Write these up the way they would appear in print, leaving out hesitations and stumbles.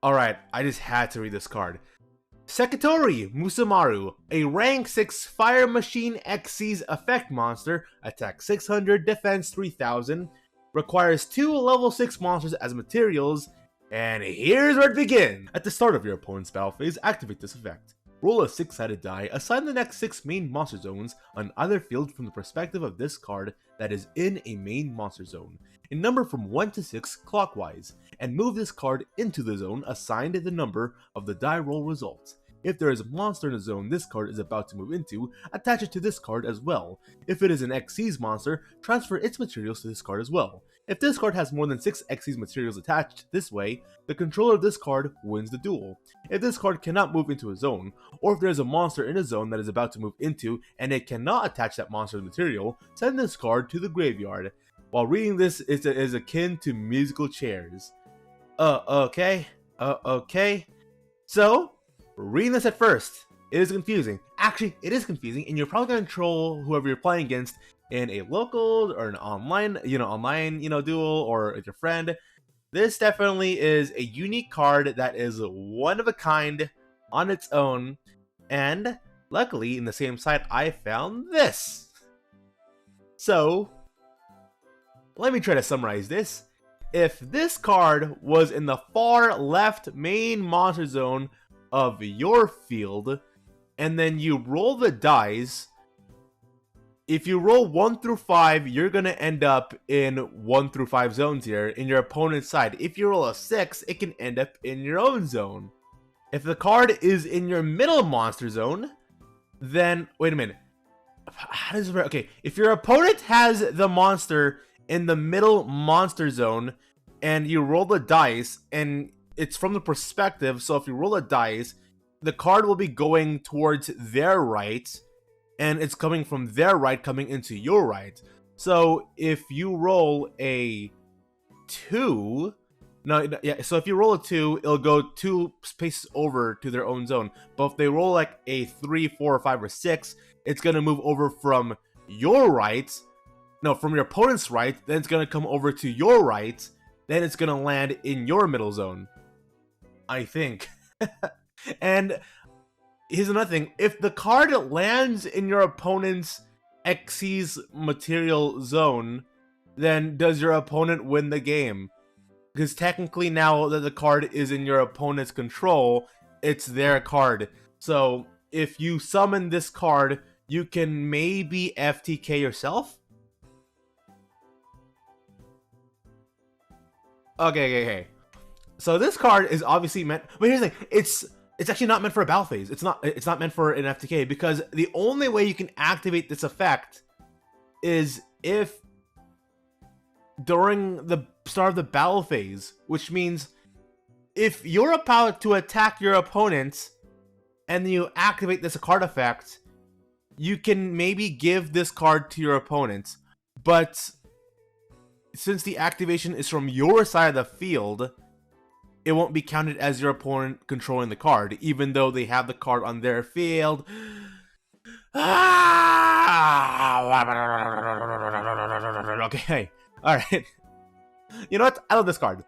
Alright, I just had to read this card. Sekitori Musamaru, a rank 6 Fire Machine Xyz effect monster, attack 600, defense 3000, requires 2 level 6 monsters as materials, and here's where it begins! At the start of your opponent's battle phase, activate this effect. Roll a 6-sided die, assign the next 6 main monster zones on either field from the perspective of this card that is in a main monster zone, in number from 1 to 6 clockwise, and move this card into the zone assigned the number of the die roll result. If there is a monster in the zone this card is about to move into, attach it to this card as well. If it is an Xyz monster, transfer its materials to this card as well. If this card has more than 6 Xyz materials attached this way, the controller of this card wins the duel. If this card cannot move into a zone, or if there is a monster in a zone that is about to move into and it cannot attach that monster's material, send this card to the graveyard. While reading this is akin to musical chairs. Okay. So, reading this at first, it is confusing. Actually, it is confusing, and you're probably gonna troll whoever you're playing against in a local or an online, duel, or with your friend. This definitely is a unique card that is one of a kind on its own, and luckily, in the same site, I found this. So, let me try to summarize this. If this card was in the far left main monster zone of your field, and then you roll the dice, if you roll 1 through 5, you're gonna end up in 1 through 5 zones here in your opponent's side. If you roll a 6, it can end up in your own zone. If the card is in your middle monster zone, then wait a minute. How does it work? Okay, if your opponent has the monster in the middle monster zone and you roll the dice and it's from the perspective, so if you roll a dice, the card will be going towards their right, and it's coming from their right coming into your right. So if you roll a 2, so if you roll a 2, it'll go 2 spaces over to their own zone. But if they roll like a 3, 4, 5, or 6, it's gonna move over from your right, from your opponent's right, then it's gonna come over to your right, then it's gonna land in your middle zone, I think. And here's another thing. If the card lands in your opponent's Xyz material zone, then does your opponent win the game? Because technically now that the card is in your opponent's control, it's their card. So if you summon this card, you can maybe FTK yourself? Okay. So this card is obviously meant, but here's the thing, it's actually not meant for a battle phase. It's not meant for an FTK, because the only way you can activate this effect is if during the start of the battle phase, which means if you're about to attack your opponent and you activate this card effect, you can maybe give this card to your opponent, but since the activation is from your side of the field, it won't be counted as your opponent controlling the card, even though they have the card on their field. Okay, alright. You know what? I love this card.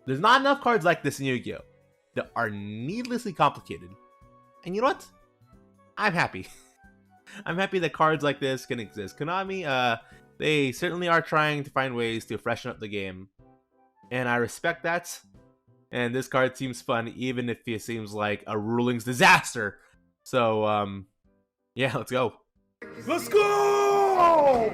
There's not enough cards like this in Yu-Gi-Oh! That are needlessly complicated. And you know what? I'm happy. I'm happy that cards like this can exist. Konami, they certainly are trying to find ways to freshen up the game, and I respect that. And this card seems fun, even if it seems like a rulings disaster. So, yeah, let's go. Let's go!